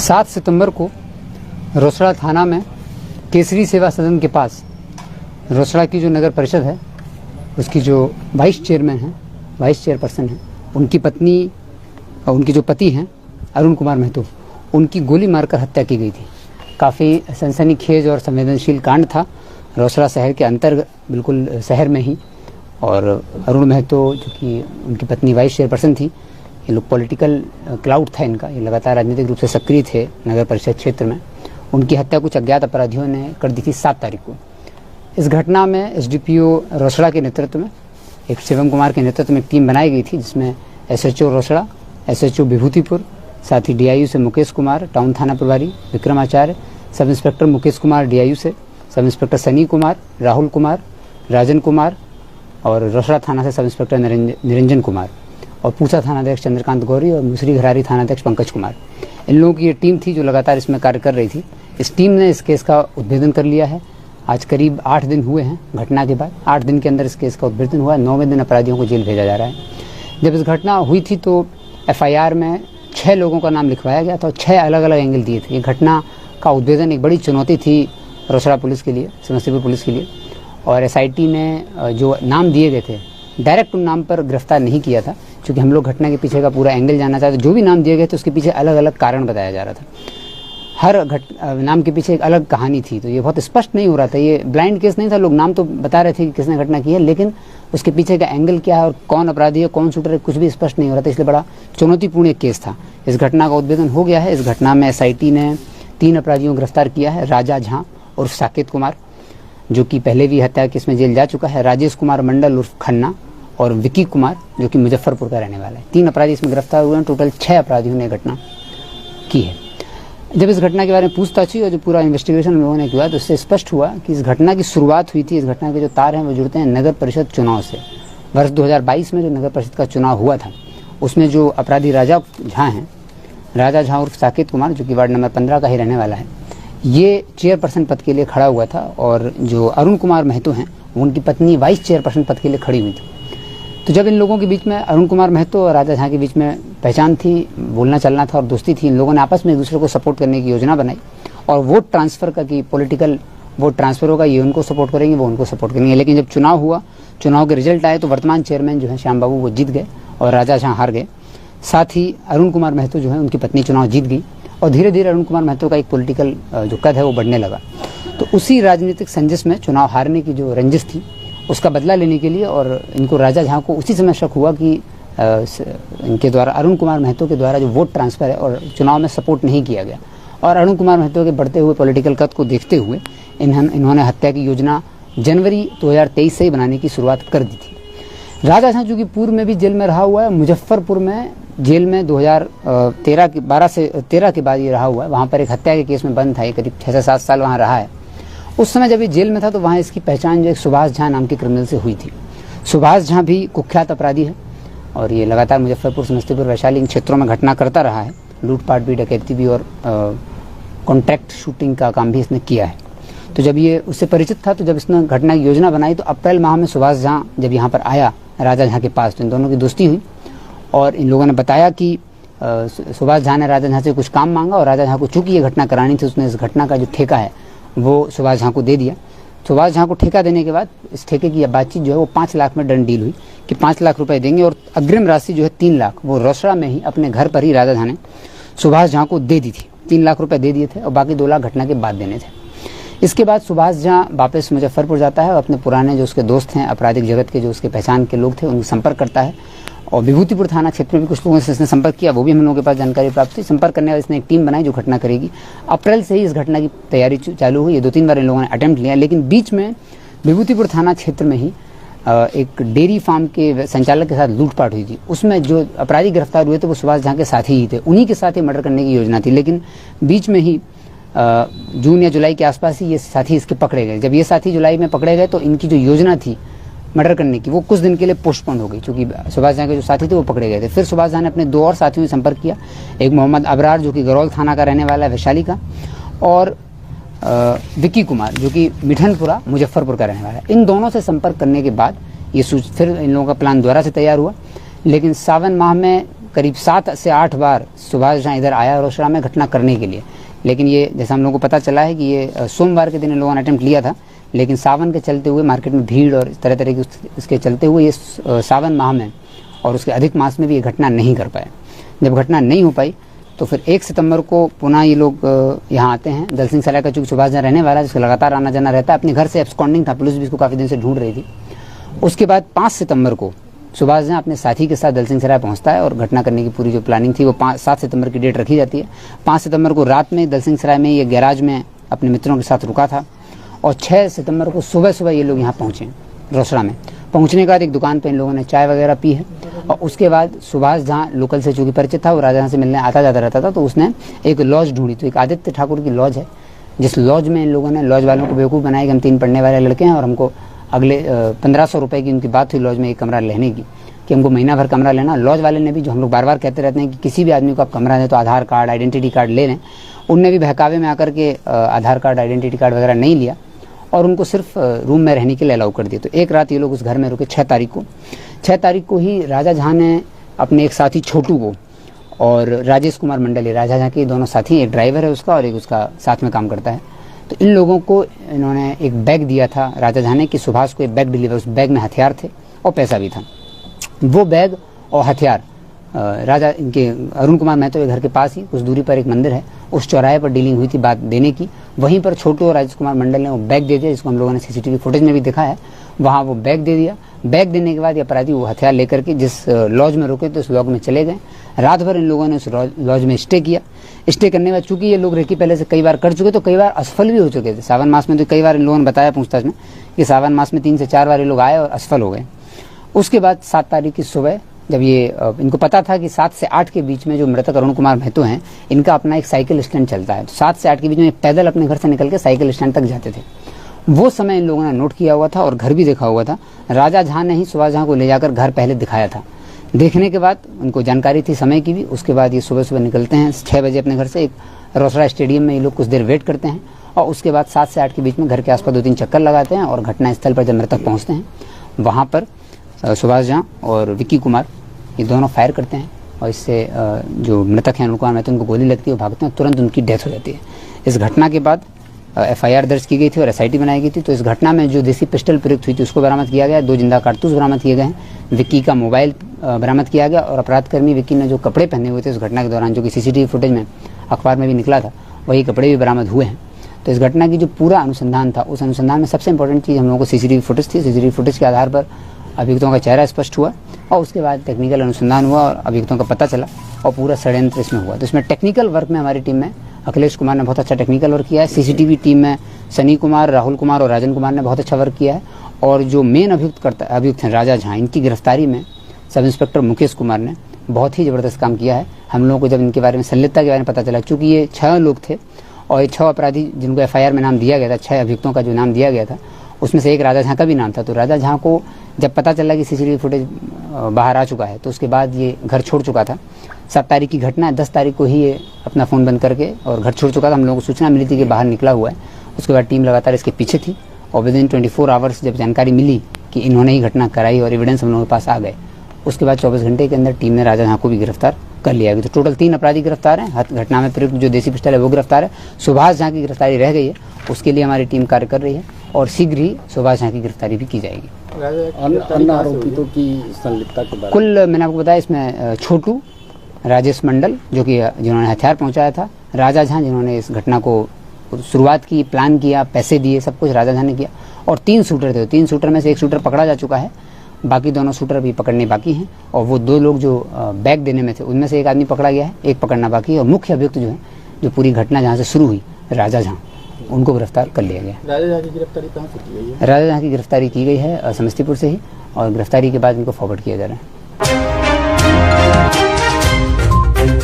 7 सितंबर को रोसड़ा थाना में केसरी सेवा सदन के पास रोसड़ा की जो नगर परिषद है उसकी जो वाइस चेयरपर्सन हैं, उनकी पत्नी और उनके जो पति हैं अरुण कुमार महतो, उनकी गोली मारकर हत्या की गई थी। काफ़ी सनसनीखेज और संवेदनशील कांड था रोसड़ा शहर के अंतर्गत, बिल्कुल शहर में ही। और अरुण महतो जो कि उनकी पत्नी वाइस चेयरपर्सन थी, ये लोग पॉलिटिकल क्लाउड था इनका, ये लगातार राजनीतिक रूप से सक्रिय थे नगर परिषद क्षेत्र में। उनकी हत्या कुछ अज्ञात अपराधियों ने कर दी थी 7 तारीख को। इस घटना में एसडीपीओ रोसड़ा के नेतृत्व में, एक शिवम कुमार के नेतृत्व में एक टीम बनाई गई थी, जिसमें एसएचओ रोसड़ा, एसएचओ विभूतिपुर, साथ ही डीआईयू से मुकेश कुमार, टाउन थाना प्रभारी विक्रमाचार्य, sub inspector Mukesh Kumar DIU से, सब इंस्पेक्टर सनी कुमार, राहुल कुमार, राजन कुमार और रोसड़ा थाना से सब इंस्पेक्टर निरंजन कुमार और पूसा थानाध्यक्ष चंद्रकांत गौरी और मुसरी घरारी थानाध्यक्ष पंकज कुमार। इन लोगों की ये टीम थी जो लगातार इसमें कार्य कर रही थी। इस टीम ने इस केस का उद्भेदन कर लिया है। आज करीब 8 दिन हुए हैं घटना के बाद। 8 दिन के अंदर इस केस का उद्भेदन हुआ। 9वें दिन अपराधियों को जेल भेजा जा रहा है। जब इस घटना हुई थी तो एफआईआर में 6 लोगों का नाम लिखवाया गया था और 6 अलग अलग एंगल दिए थे। ये घटना का उद्भेदन एक बड़ी चुनौती थी रोसड़ा पुलिस के लिए, समस्तीपुर पुलिस के लिए। और एसआईटी ने जो नाम दिए गए थे डायरेक्ट उन नाम पर गिरफ्तार नहीं किया था, क्योंकि हम लोग घटना के पीछे का पूरा एंगल जानना चाहते। जो भी नाम दिए गए थे उसके पीछे अलग अलग कारण बताया जा रहा था। हर नाम के पीछे एक अलग कहानी थी, तो ये बहुत स्पष्ट नहीं हो रहा था। ये ब्लाइंड केस नहीं था, लोग नाम तो बता रहे थे कि किसने घटना की है, लेकिन उसके पीछे का एंगल क्या है और कौन अपराधी है, कौन शूटर है, कुछ भी स्पष्ट नहीं हो रहा था। इसलिए बड़ा चुनौतीपूर्ण एक केस था। इस घटना का उद्भेदन हो गया है। इस घटना में एसआईटी ने 3 अपराधियों को गिरफ्तार किया है। राजा झा उर्फ साकेत कुमार, जो कि पहले भी हत्या केस में जेल जा चुका है, राजेश कुमार मंडल उर्फ खन्ना और विकी कुमार जो कि मुजफ्फरपुर का रहने वाला है। 3 अपराधी इसमें गिरफ्तार हुए हैं। टोटल 6 अपराधियों ने घटना की है। जब इस घटना के बारे में पूछताछ हुई और जो पूरा इन्वेस्टिगेशन लोगों ने किया तो उससे स्पष्ट हुआ कि इस घटना की शुरुआत हुई थी, इस घटना के जो तार हैं वो जुड़ते हैं नगर परिषद चुनाव से। वर्ष 2022 में जो नगर परिषद का चुनाव हुआ था उसमें जो अपराधी राजा झा उर्फ साकेत कुमार, जो कि वार्ड नंबर 15 का ही रहने वाला है, ये चेयरपर्सन पद के लिए खड़ा हुआ था। और जो अरुण कुमार महतो हैं उनकी पत्नी वाइस चेयरपर्सन पद के लिए खड़ी हुई थी। तो जब इन लोगों के बीच में, अरुण कुमार महतो और राजा झा के बीच में पहचान थी, बोलना चलना था और दोस्ती थी, इन लोगों ने आपस में एक दूसरे को सपोर्ट करने की योजना बनाई और वोट ट्रांसफर का, कि पॉलिटिकल वोट ट्रांसफर होगा, ये उनको सपोर्ट करेंगे, वो उनको सपोर्ट करेंगे। लेकिन जब चुनाव हुआ, चुनाव के रिजल्ट आए तो वर्तमान चेयरमैन जो है श्याम बाबू वो जीत गए और राजा झा हार गए। साथ ही अरुण कुमार महतो जो है उनकी पत्नी चुनाव जीत गई और धीरे धीरे अरुण कुमार महतो का एक पॉलिटिकल जो कद है वो बढ़ने लगा। तो उसी राजनीतिक संजिश में चुनाव हारने की जो रंजिश थी उसका बदला लेने के लिए, और इनको राजा झा को उसी समय शक हुआ कि इनके द्वारा, अरुण कुमार महतो के द्वारा जो वोट ट्रांसफर है और चुनाव में सपोर्ट नहीं किया गया। और अरुण कुमार महतो के बढ़ते हुए पॉलिटिकल कद को देखते हुए इन्होंने हत्या की योजना जनवरी 2023 से ही बनाने की शुरुआत कर दी थी। राजा झा चूँकि पूर्व में भी जेल में रहा हुआ है, मुजफ्फरपुर में जेल में 2013 से 13 के बाद ये रहा हुआ है। वहाँ पर एक हत्या के केस में बंद था, ये करीब 6 से 7 साल वहाँ रहा है। उस समय जब ये जेल में था तो वहाँ इसकी पहचान जो एक सुभाष झा नाम के क्रिमिनल से हुई थी। सुभाष झा भी कुख्यात अपराधी है और ये लगातार मुजफ्फरपुर, समस्तीपुर, वैशाली इन क्षेत्रों में घटना करता रहा है। लूटपाट भी, डकैती भी और कॉन्ट्रैक्ट शूटिंग का काम भी इसने किया है। तो जब ये उससे परिचित था तो जब इसने घटना की योजना बनाई तो अप्रैल माह में सुभाष झा जब यहाँ पर आया राजा झा के पास तो इन दोनों की दोस्ती हुई और इन लोगों ने बताया कि सुभाष झा ने राजा झा से कुछ काम मांगा और राजा झा को चूंकि ये घटना करानी थी, उसने इस घटना का जो ठेका है वो सुभाष झा को दे दिया। सुभाष झा को ठेका देने के बाद इस ठेके की बातचीत जो है वो 5 लाख में डन डील हुई कि 5 लाख रुपए देंगे और अग्रिम राशि जो है 3 लाख वो रोसड़ा में ही अपने घर पर ही राजा झा ने सुभाष झा को दे दी थी। 3 लाख रुपए दे दिए थे और बाकी 2 लाख घटना के बाद देने थे। इसके बाद सुभाष झा वापस मुजफ्फरपुर जाता है और अपने पुराने जो उसके दोस्त हैं, आपराधिक जगत के जो उसके पहचान के लोग थे, उनसे संपर्क करता है और विभूतिपुर थाना क्षेत्र में भी कुछ लोगों से इसने संपर्क किया, वो भी हम लोगों के पास जानकारी प्राप्त हुई। संपर्क करने वाले इसने एक टीम बनाई जो घटना करेगी। अप्रैल से ही इस घटना की तैयारी चालू हुई। ये 2-3 बार इन लोगों ने अटेम्प्ट लिया, लेकिन बीच में विभूतिपुर थाना क्षेत्र में ही एक डेयरी फार्म के संचालक के साथ लूटपाट हुई थी। उसमें जो अपराधी गिरफ्तार हुए थे वो सुभाष झा के साथी ही थे, उन्हीं के साथ ही मर्डर करने की योजना थी। लेकिन बीच में ही जून या जुलाई के आसपास ही ये साथी इसके पकड़े गए। जब ये साथी जुलाई में पकड़े गए तो इनकी जो योजना थी मर्डर करने की वो कुछ दिन के लिए पोस्टपोन हो गई, क्योंकि सुभाष झा के जो साथी थे वो पकड़े गए थे। फिर सुभाष झा ने अपने 2 और साथियों से संपर्क किया, एक मोहम्मद अबरार जो कि गरौल थाना का रहने वाला है, वैशाली का, और विक्की कुमार जो कि मिठनपुरा, मुजफ्फरपुर का रहने वाला है। इन दोनों से संपर्क करने के बाद ये फिर इन लोगों का प्लान दोबारा से तैयार हुआ। लेकिन सावन माह में करीब 7 से 8 बार सुभाष झा इधर आया रोसड़ा में घटना करने के लिए, लेकिन ये जैसा हम लोगों को पता चला है कि ये सोमवार के दिन इन लोगों ने अटेम्प्ट लिया था, लेकिन सावन के चलते हुए मार्केट में भीड़ और तरह तरह की इसके चलते हुए ये सावन माह में और उसके अधिक मास में भी ये घटना नहीं कर पाए। जब घटना नहीं हो पाई तो फिर 1 सितंबर को पुनः ये लोग यहाँ आते हैं। दलसिंह सराय का चूँकि सुभाष झा रहने वाला है, जिसका लगातार आना जाना रहता है, अपने घर से एब्सकॉन्डिंग था, पुलिस भी इसको काफ़ी दिन से ढूंढ रही थी। उसके बाद 5 सितंबर को सुभाष झा अपने साथी के साथ दलसिंह सराय पहुंचता है और घटना करने की पूरी जो प्लानिंग थी वो 7 सितंबर की डेट रखी जाती है। 5 सितंबर को रात में दलसिंह सराय में ये गैराज में अपने मित्रों के साथ रुका था और 6 सितंबर को सुबह सुबह ये लोग यहाँ पहुँचे रोसड़ा में। पहुँचने के बाद एक दुकान पर इन लोगों ने चाय वगैरह पी है और उसके बाद सुभाष झा लोकल से चूँकि परिचित था, वो राजा से मिलने आता जाता रहता था, तो उसने एक लॉज ढूंढी। तो एक आदित्य ठाकुर की लॉज है, जिस लॉज में इन लोगों ने लॉज वालों को बेवकूफ़ बनाया कि हम 3 पढ़ने वाले लड़के हैं और हमको अगले 1500 रुपये की उनकी बात हुई लॉज में एक कमरा लेने की, कि हमको महीना भर कमरा लेना। लॉज वाले ने भी, जो हम लोग बार बार कहते रहते हैं कि किसी भी आदमी को आप कमरा दें तो आधार कार्ड, आइडेंटिटी कार्ड ले लें, उनने भी बहकावे में आकर के आधार कार्ड, आइडेंटिटी कार्ड वगैरह नहीं लिया और उनको सिर्फ रूम में रहने के लिए अलाउ कर दिया। तो एक रात ये लोग उस घर में रुके। 6 तारीख को ही राजा झा ने अपने एक साथी छोटू को और राजेश कुमार मंडल, राजा झा के दोनों साथी, एक ड्राइवर है उसका और एक उसका साथ में काम करता है, तो इन लोगों को इन्होंने एक बैग दिया था राजा झा ने कि सुभाष को एक बैग डिलीवर। उस बैग में हथियार थे और पैसा भी था। वो बैग और हथियार राजा इनके अरुण कुमार महतो के घर के पास ही कुछ दूरी पर एक मंदिर है, उस चौराहे पर डीलिंग हुई थी बात देने की। वहीं पर छोटू और राजेश कुमार मंडल ने वो बैग दे दिया, जिसको हम लोगों ने सीसीटीवी फुटेज में भी देखा है। वहाँ वो बैग दे दिया। बैग देने के बाद ये अपराधी वो हथियार लेकर के जिस लॉज में रुके थे उस लॉज में चले गए। रात भर इन लोगों ने उस लॉज में स्टे किया। स्टे करने के बाद चूंकि ये लोग रेकी पहले से कई बार कर चुके, तो कई बार असफल भी हो चुके थे। सावन मास में तो कई बार इन लोगों ने बताया पूछताछ में कि सावन मास में 3 से 4 बार ये लोग आए और असफल हो गए। उसके बाद 7 तारीख की सुबह जब ये इनको पता था कि 7 से 8 के बीच में जो मृतक अरुण कुमार महतो हैं, इनका अपना एक साइकिल स्टैंड चलता है, तो 7 से 8 के बीच में पैदल अपने घर से निकल के साइकिल स्टैंड तक जाते थे। वो समय इन लोगों ने नोट किया हुआ था और घर भी देखा हुआ था। राजा झा ने ही सुभाष झा को ले जाकर घर पहले दिखाया था। देखने के बाद उनको जानकारी थी समय की भी। उसके बाद ये सुबह सुबह निकलते हैं 6 बजे अपने घर से। एक रोसड़ा स्टेडियम में ये लोग कुछ देर वेट करते हैं और उसके बाद 7 से 8 के बीच में घर के आसपास 2-3 चक्कर लगाते हैं और घटनास्थल पर जब मृतक पहुँचते हैं, वहाँ पर सुभाष झा और विक्की कुमार ये दोनों फायर करते हैं और इससे जो मृतक हैं अरुण कुमार महतो, उनको गोली लगती है, वो भागते हैं, तुरंत उनकी डेथ हो जाती है। इस घटना के बाद FIR दर्ज की गई थी और SIT बनाई गई थी। तो इस घटना में जो देसी पिस्टल प्रयुक्त हुई थी उसको बरामद किया गया, 2 जिंदा कारतूस बरामद किए गए हैं, विक्की का मोबाइल बरामद किया गया और अपराधकर्मी विक्की ने जो कपड़े पहने हुए थे उस घटना के दौरान, जो कि CCTV फुटेज में अखबार में भी निकला था, वही कपड़े भी बरामद हुए हैं। तो इस घटना की जो पूरा अनुसंधान था, उस अनुसंधान में सबसे इंपॉर्टेंट चीज़ हम लोगों को CCTV फुटेज थी। CCTV फुटेज के आधार पर अभियुक्तों का चेहरा स्पष्ट हुआ और उसके बाद टेक्निकल अनुसंधान हुआ और अभियुक्तों का पता चला और पूरा षड्यंत्र इसमें हुआ। तो इसमें टेक्निकल वर्क में हमारी टीम में अखिलेश कुमार ने बहुत अच्छा टेक्निकल वर्क किया है। CCTV टीम में सनी कुमार, राहुल कुमार और राजन कुमार ने बहुत अच्छा वर्क किया है। और जो मेन अभियुक्त हैं राजा झा, इनकी गिरफ्तारी में सब इंस्पेक्टर मुकेश कुमार ने बहुत ही ज़बरदस्त काम किया है। हम लोगों को जब इनके बारे में संलिप्तता के बारे में पता चला, चूँकि ये 6 लोग थे और ये 6 अपराधी जिनको FIR में नाम दिया गया था, 6 अभियुक्तों का जो नाम दिया गया था, उसमें से एक राजा झा का भी नाम था। तो राजा झा को जब पता चला कि CCTV फुटेज बाहर आ चुका है, तो उसके बाद ये घर छोड़ चुका था। 7 तारीख की घटना है, 10 तारीख को ही ये अपना फ़ोन बंद करके और घर छोड़ चुका था। हम लोगों को सूचना मिली थी कि बाहर निकला हुआ है। उसके बाद टीम लगातार इसके पीछे थी और विदिन 24 आवर्स जब जानकारी मिली कि इन्होंने ही घटना कराई और एविडेंस हम लोगों के पास आ गए, उसके बाद 24 घंटे के अंदर टीम ने राजा झा को भी गिरफ्तार कर लिया। तो टोटल 3 अपराधी गिरफ्तार हैं। घटना में प्रयुक्त जो देसी पिस्टल है वो गिरफ्तार है। सुभाष झा की गिरफ्तारी रह गई है, उसके लिए हमारी टीम कार्य कर रही है और शीघ्र ही सुभाष झा की गिरफ्तारी भी की जाएगी। अन्य आरोपितों की संलिप्तता के बारे में कुल मैंने आपको बताया, इसमें छोटू, राजेश मंडल जो कि जिन्होंने हथियार पहुंचाया था, राजा झा जिन्होंने इस घटना को शुरुआत की, प्लान किया, पैसे दिए, सब कुछ राजा झा ने किया और 3 शूटर थे। 3 शूटर में से एक शूटर पकड़ा जा चुका है, बाकी दोनों शूटर भी पकड़ने बाकी हैं। और वो 2 लोग जो बैग देने में थे उनमें से एक आदमी पकड़ा गया है, एक पकड़ना बाकी है। और मुख्य अभियुक्त जो है, जो पूरी घटना जहाँ से शुरू हुई, राजा झा, उनको गिरफ्तार कर लिया गया। राजा झा की गिरफ्तारी कहाँ से की गई है? राजा झा की गिरफ्तारी की गई है समस्तीपुर से ही और गिरफ्तारी के बाद इनको फॉरवर्ड किया जा रहा है।